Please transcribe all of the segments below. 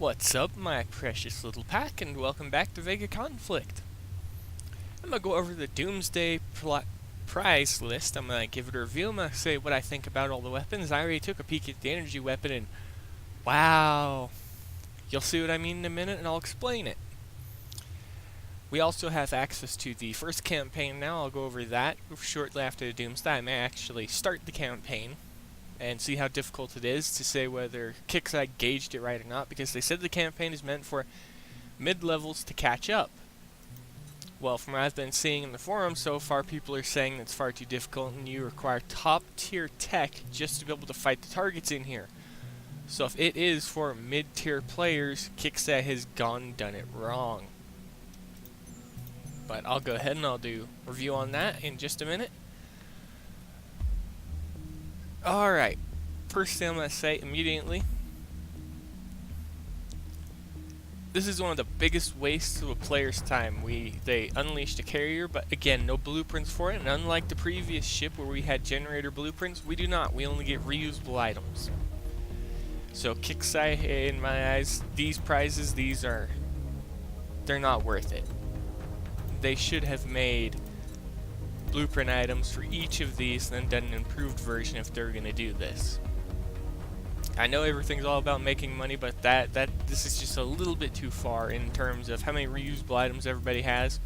What's up, my precious little pack, and welcome back to VEGA Conflict. I'm gonna go over the Doomsday prize list. I'm gonna give it a review. I'm gonna say what I think about all the weapons. I already took a peek at the energy weapon, and wow, you'll see what I mean in a minute, and I'll explain it. We also have access to the first campaign now. I'll go over that shortly after the Doomsday. I may actually start the campaign and see how difficult it is to say whether Kixeye gauged it right or not, because they said the campaign is meant for mid-levels to catch up. Well, from what I've been seeing in the forums so far, people are saying it's far too difficult and you require top-tier tech just to be able to fight the targets in here. So if it is for mid-tier players, Kixeye has done it wrong. But I'll go ahead and I'll do a review on that in just a minute. Alright, first thing I'm going to say immediately, this is one of the biggest wastes of a player's time. They unleashed a carrier, but again, no blueprints for it, and unlike the previous ship where we had generator blueprints, we do not. We only get reusable items. So Kixeye, in my eyes, these prizes, they're not worth it. They should have made blueprint items for each of these and then done an improved version if they're going to do this. I know everything's all about making money, but this is just a little bit too far in terms of how many reusable items everybody has.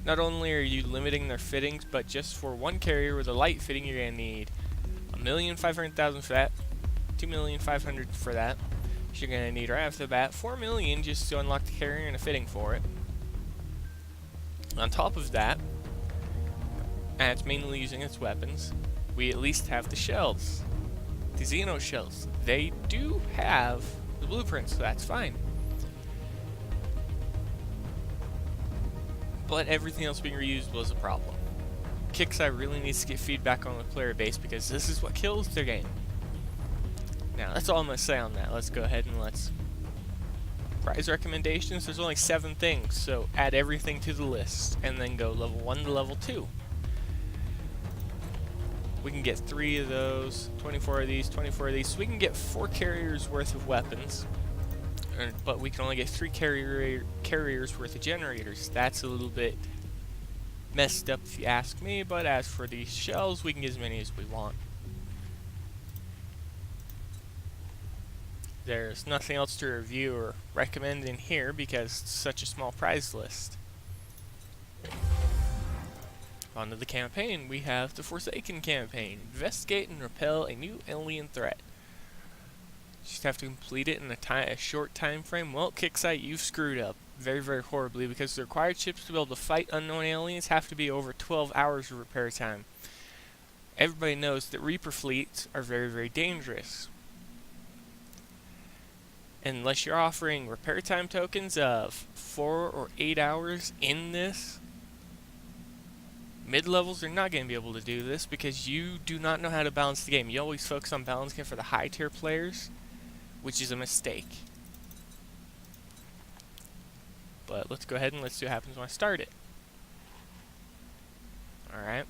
Not only are you limiting their fittings, but just for one carrier with a light fitting, you're going to need 1,500,000 for that, 2,500,000 for that. You're going to need right off the bat 4 million just to unlock the carrier and a fitting for it. On top of that, and it's mainly using its weapons, we at least have the shells. The Xeno shells. They do have the blueprints, so that's fine. But everything else being reusable is a problem. Kixeye really needs to get feedback on the player base because this is what kills their game. Now, that's all I'm going to say on that. Let's go ahead and let's... Prize recommendations, there's only 7 things, so add everything to the list, and then go level 1 to level 2. We can get 3 of those, 24 of these, 24 of these, so we can get 4 carriers worth of weapons, but we can only get 3 carriers worth of generators. That's a little bit messed up if you ask me, but as for these shells, we can get as many as we want. There's nothing else to review or recommend in here because it's such a small prize list. On to the campaign, we have the Forsaken campaign. Investigate and repel a new alien threat. Just have to complete it in a short time frame. Well, Kixeye, you've screwed up very, very horribly because the required ships to be able to fight unknown aliens have to be over 12 hours of repair time. Everybody knows that Reaper fleets are very, very dangerous. Unless you're offering repair time tokens of 4 or 8 hours in this, mid-levels are not going to be able to do this because you do not know how to balance the game. You always focus on balancing it for the high-tier players, which is a mistake. But let's go ahead and let's see what happens when I start it. Alright.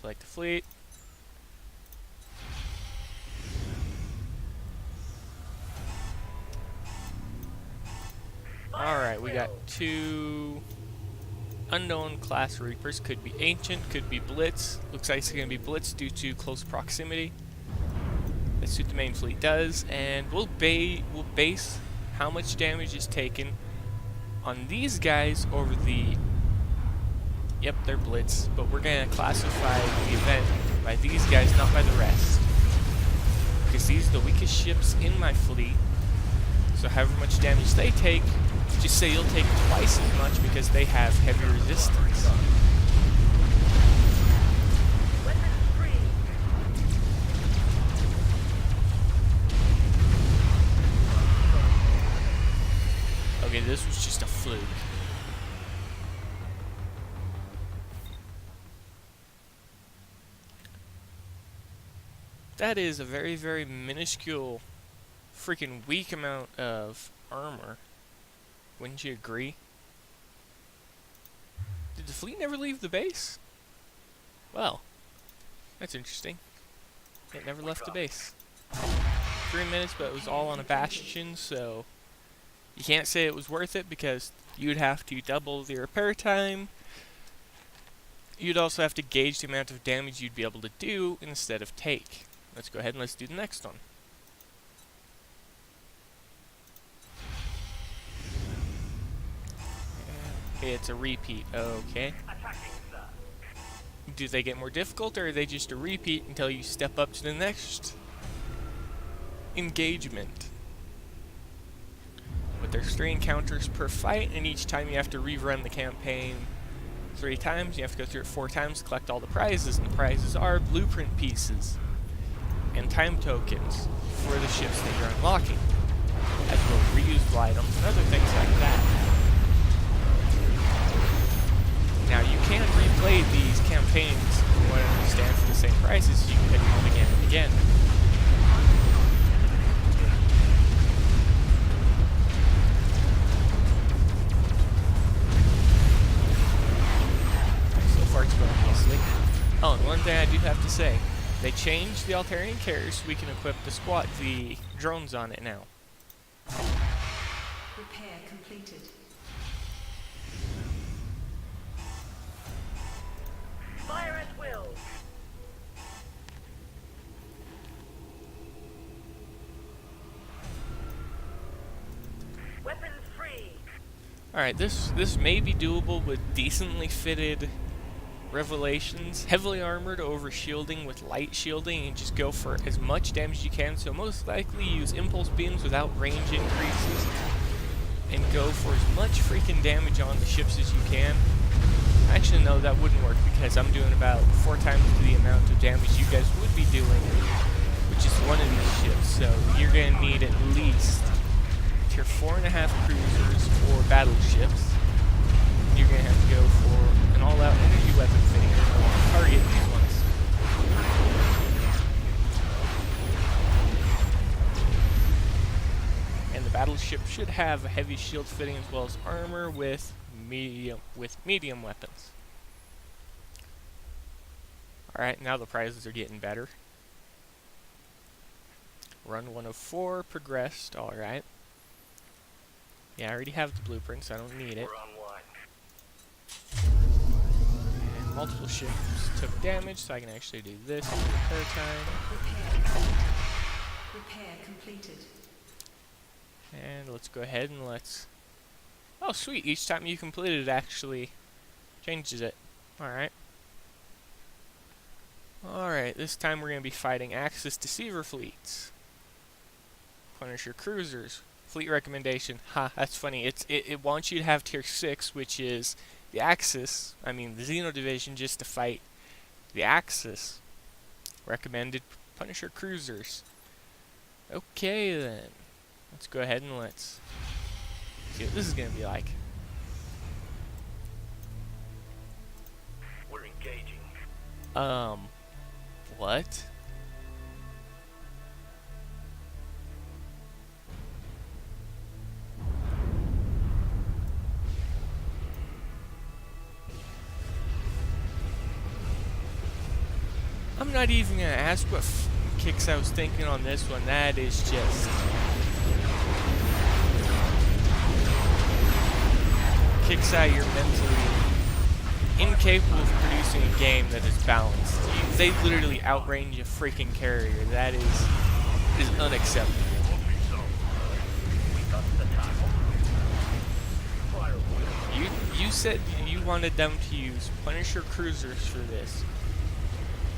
Select the fleet. Alright, we got 2 unknown class Reapers. Could be Ancient, could be Blitz. Looks like it's going to be Blitz due to close proximity. That's what the main fleet does. And we'll base how much damage is taken on these guys over the... Yep, they're Blitz. But we're going to classify the event by these guys, not by the rest. Because these are the weakest ships in my fleet. So however much damage they take, just say you'll take twice as much because they have heavy resistance. Okay, this was just a fluke. That is a very, very minuscule, freaking weak amount of armor. Wouldn't you agree? Did the fleet never leave the base? Well, that's interesting. It never left the base. 3 minutes, but it was all on a bastion, so you can't say it was worth it because you'd have to double the repair time. You'd also have to gauge the amount of damage you'd be able to do instead of take. Let's go ahead and let's do the next one. It's a repeat, okay. Do they get more difficult, or are they just a repeat until you step up to the next engagement? But there's 3 encounters per fight, and each time you have to rerun the campaign 3 times. You have to go through it 4 times to collect all the prizes, and the prizes are blueprint pieces and time tokens for the ships that you're unlocking, as well as reusable items and other things like that. Now, you can replay these campaigns, from what I understand, for the same prices. You can pick them up again and again. So far, it's going nicely. Oh, and one thing I do have to say, they changed the Altarian carrier so we can equip the drones on it now. Repair completed. Fire at will. Weapons free. Alright, this may be doable with decently fitted revelations, heavily armored over shielding with light shielding, and just go for as much damage as you can. So most likely use impulse beams without range increases, and go for as much freaking damage on the ships as you can. Actually, no, that wouldn't work because I'm doing about 4 times the amount of damage you guys would be doing with just one of these ships. So you're going to need at least tier 4.5 cruisers or battleships. You're going to have to go for an all-out energy weapon fitting to target these ones. And the battleship should have a heavy shield fitting as well as armor with medium weapons. Alright, now the prizes are getting better. Run 1 of 4 progressed, alright. Yeah, I already have the blueprint, so I don't need it. And multiple ships took damage, so I can actually do this in repair time. Repair completed. And let's go ahead and let's... Oh, sweet. Each time you complete it, it actually changes it. Alright. Alright, this time we're going to be fighting Axis Deceiver fleets. Punisher cruisers. Fleet recommendation. Ha, that's funny. It wants you to have tier 6, which is the Axis, the Xeno division, just to fight the Axis. Recommended Punisher cruisers. Okay, then. Let's go ahead and let's see what this is going to be like. We're engaging. What? I'm not even going to ask what kicks I was thinking on this one. That is just... Kixeye, you're mentally incapable of producing a game that is balanced. They literally outrange a freaking carrier. That is unacceptable. You said you wanted them to use Punisher cruisers for this.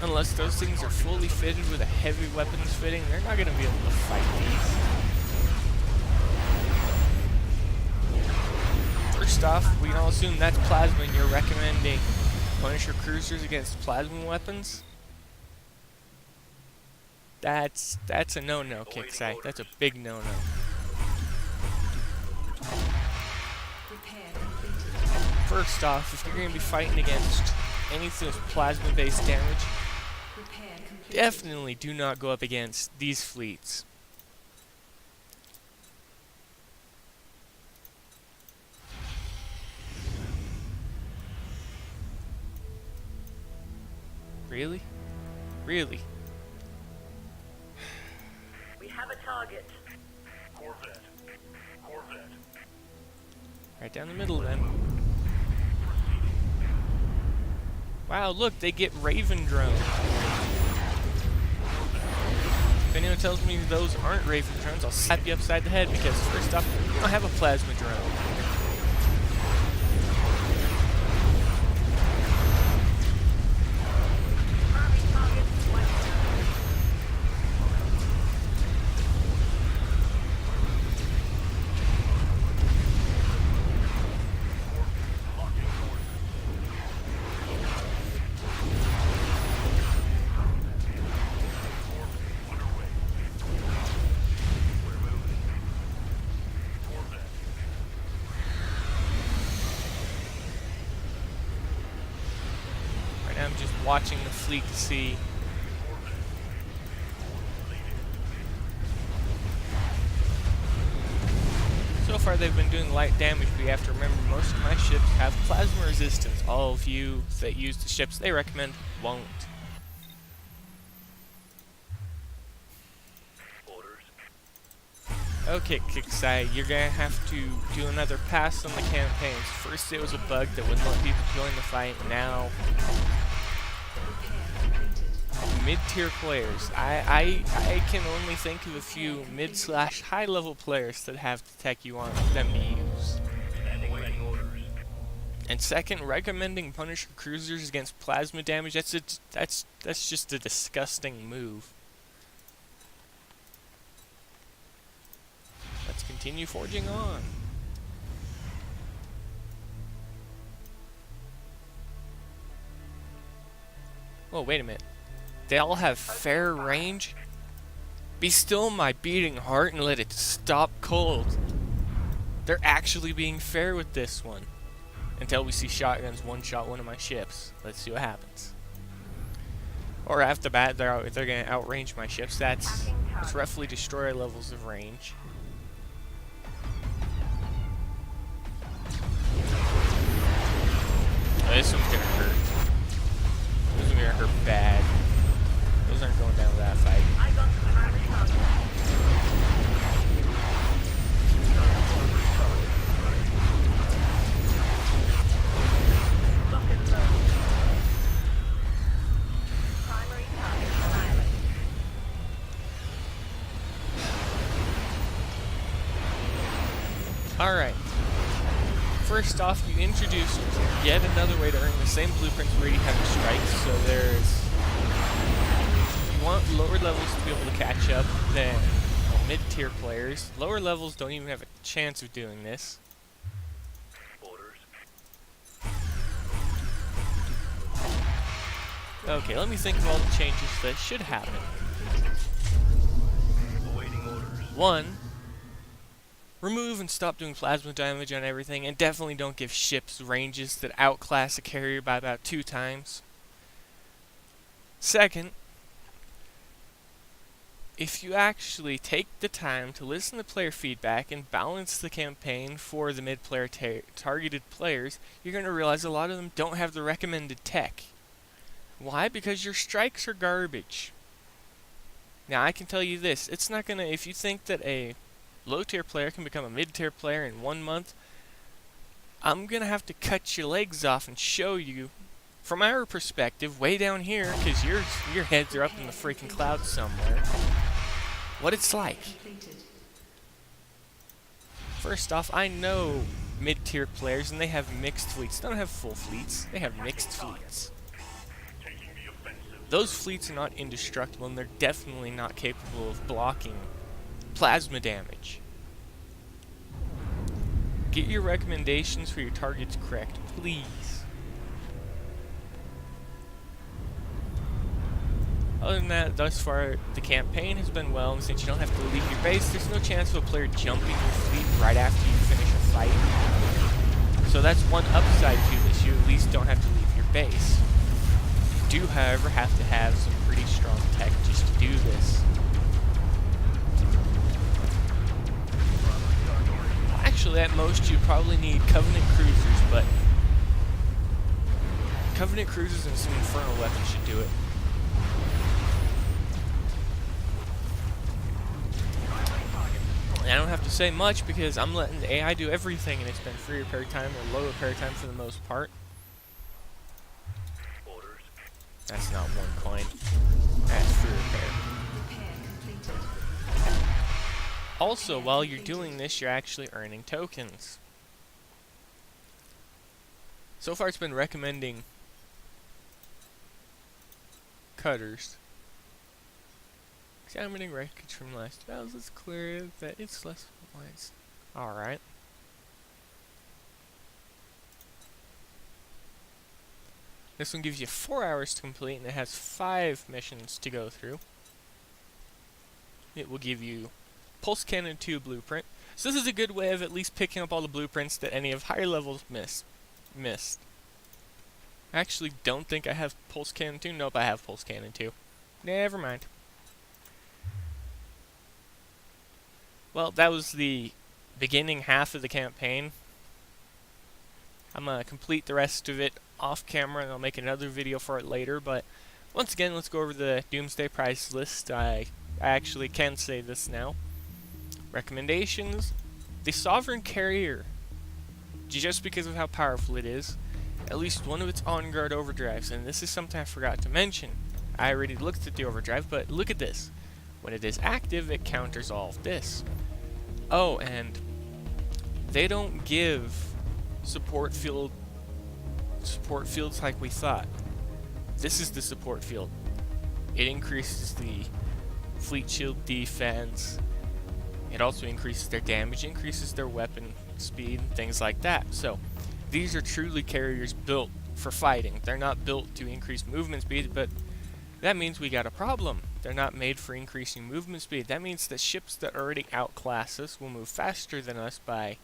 Unless those things are fully fitted with a heavy weapons fitting, they're not going to be able to fight these. First off, we can all assume that's plasma, and you're recommending Punisher cruisers against plasma weapons? That's a no-no, Kixeye. That's a big no-no. First off, if you're going to be fighting against anything with plasma-based damage, definitely do not go up against these fleets. Really? Really? Have a target. Corvette. Corvette. Right down the middle then. Wow, look, they get Raven drones. If anyone tells me those aren't Raven drones, I'll slap you upside the head because first off, we don't have a plasma drone. Army target wiped out. Right now I'm just watching the fleet to see. So far they've been doing light damage, but you have to remember most of my ships have plasma resistance. All of you that use the ships they recommend won't. Orders. Okay, Kixai, you're gonna have to do another pass on the campaigns. First it was a bug that wouldn't let people join the fight, now Repair completed. mid-tier players. I can only think of a few mid/high level players that have the tech you want them to use. Standing ready. Orders. And second, recommending Punisher cruisers against plasma damage, that's just a disgusting move. Let's continue forging on. Oh, wait a minute. They all have fair range? Be still my beating heart and let it stop cold. They're actually being fair with this one. Until we see shotguns one-shot one of my ships. Let's see what happens. Or after the bat, they're going to outrange my ships. That's roughly destroyer levels of range. Oh, this one's going to hurt. This one's going to hurt bad. Those aren't going down with that fight. I got the primary target. Lock and load. Primary target annihilated. Alright. First off, you introduced yet another way to earn the same blueprints where you have strikes. So there's... you want lower levels to be able to catch up than mid-tier players. Lower levels don't even have a chance of doing this. Orders. Okay, let me think of all the changes that should happen. Awaiting orders. 1. Remove and stop doing plasma damage on everything, and definitely don't give ships ranges that outclass a carrier by about 2 times. Second, if you actually take the time to listen to player feedback and balance the campaign for the mid-player targeted players, you're going to realize a lot of them don't have the recommended tech. Why? Because your strikes are garbage. Now, I can tell you this, it's not going to, if you think that a low-tier player can become a mid-tier player in 1 month, I'm going to have to cut your legs off and show you, from our perspective, way down here, because your heads are up in the freaking clouds somewhere, what it's like. Completed. First off, I know mid-tier players, and they have mixed fleets. They don't have full fleets. They have mixed fleets. Taking the offensive. Those fleets are not indestructible, and they're definitely not capable of blocking plasma damage. Get your recommendations for your targets correct, please. Other than that, thus far, the campaign has been well, and since you don't have to leave your base, there's no chance of a player jumping your fleet right after you finish a fight. So that's one upside to this, you at least don't have to leave your base. You do, however, have to have some pretty strong tech just to do this. Actually, at most, you probably need Covenant cruisers, but Covenant cruisers and some infernal weapons should do it. And I don't have to say much because I'm letting the AI do everything, and it's been free repair time or low repair time for the most part. Orders. That's not one coin. That's free repair. Repair completed. Also, while you're doing this, you're actually earning tokens. So far, it's been recommending cutters. Examining wreckage from last battles, it's clear that it's less wise. Alright. This one gives you 4 hours to complete, and it has 5 missions to go through. It will give you Pulse Cannon 2 blueprint. So this is a good way of at least picking up all the blueprints that any of higher levels missed. I actually don't think I have Pulse Cannon 2. Nope, I have Pulse Cannon 2. Never mind. Well, that was the beginning half of the campaign. I'm going to complete the rest of it off camera, and I'll make another video for it later. But once again, let's go over the Doomsday price list. I actually can say this now. Recommendations. The Sovereign Carrier. Just because of how powerful it is. At least one of its on-guard overdrives. And this is something I forgot to mention. I already looked at the overdrive, but look at this. When it is active, it counters all of this. Oh, and they don't give support fields like we thought. This is the support field. It increases the fleet shield defense. It also increases their damage, increases their weapon speed, things like that. So these are truly carriers built for fighting. They're not built to increase movement speed, but that means we got a problem. They're not made for increasing movement speed. That means that ships that already outclass us will move faster than us by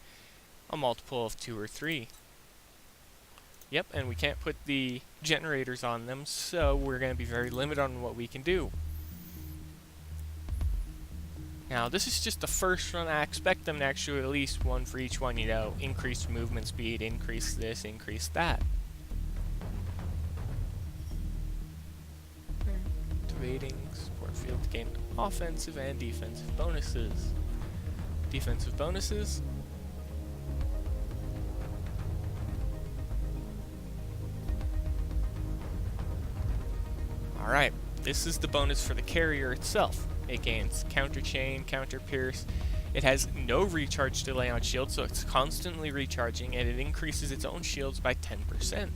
a multiple of 2 or 3. Yep, and we can't put the generators on them, so we're going to be very limited on what we can do. Now, this is just the first run. I expect them to actually release one for each one, you know, increase movement speed, increase this, increase that. Activating support field to gain offensive and defensive bonuses. Defensive bonuses. Alright, this is the bonus for the carrier itself. It gains counter chain, counter pierce. It has no recharge delay on shields, so it's constantly recharging, and it increases its own shields by 10%.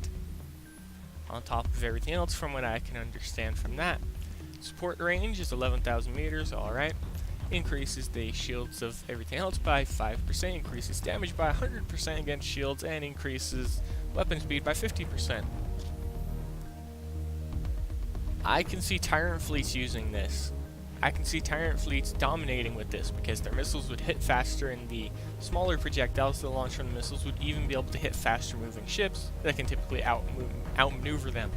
On top of everything else from what I can understand from that. Support range is 11,000 meters, alright. Increases the shields of everything else by 5%, increases damage by 100% against shields, and increases weapon speed by 50%. I can see Tyrant fleets using this. I can see Tyrant fleets dominating with this because their missiles would hit faster, and the smaller projectiles that launch from the missiles would even be able to hit faster moving ships that can typically outmaneuver them.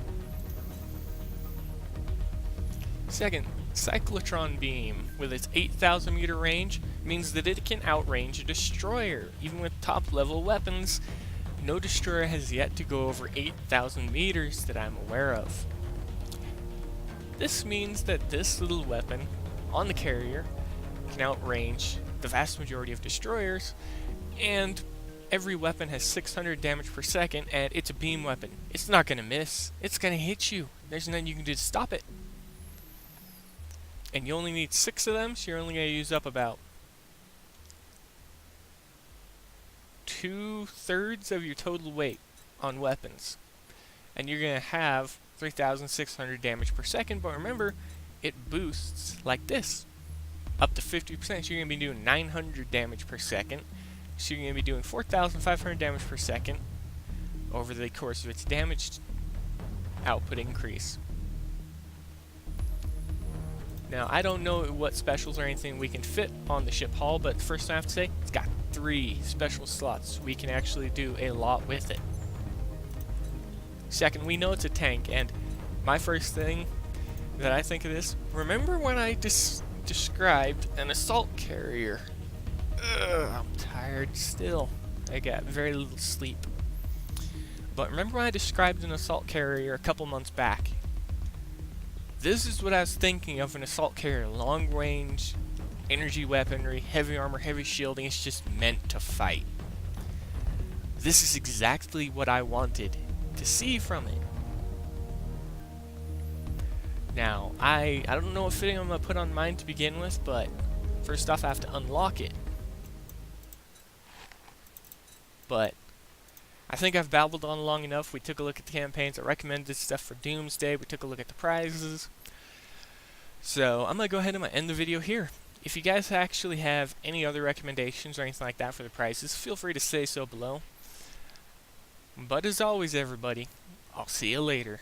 Second, Cyclotron Beam, with its 8,000 meter range, means that it can outrange a destroyer. Even with top level weapons, no destroyer has yet to go over 8,000 meters that I'm aware of. This means that this little weapon on the carrier can outrange the vast majority of destroyers, and every weapon has 600 damage per second, and it's a beam weapon. It's not going to miss. It's going to hit you. There's nothing you can do to stop it. And you only need 6 of them, so you're only going to use up about 2/3 of your total weight on weapons. And you're going to have 3,600 damage per second, but remember, it boosts like this, up to 50%, so you're going to be doing 900 damage per second, so you're going to be doing 4,500 damage per second over the course of its damage output increase. Now, I don't know what specials or anything we can fit on the ship hull, but first I have to say, it's got 3 special slots. We can actually do a lot with it. Second, we know it's a tank, and my first thing that I think of this, remember when I described an assault carrier? Ugh, I'm tired still. I got very little sleep. But remember when I described an assault carrier a couple months back? This is what I was thinking of an assault carrier. Long range, energy weaponry, heavy armor, heavy shielding. It's just meant to fight. This is exactly what I wanted to see from it. Now, I don't know what fitting I'm going to put on mine to begin with, but first off I have to unlock it. But I think I've babbled on long enough. We took a look at the campaigns. I recommended stuff for Doomsday. We took a look at the prizes. So I'm going to go ahead and end the video here. If you guys actually have any other recommendations or anything like that for the prizes, feel free to say so below. But as always, everybody, I'll see you later.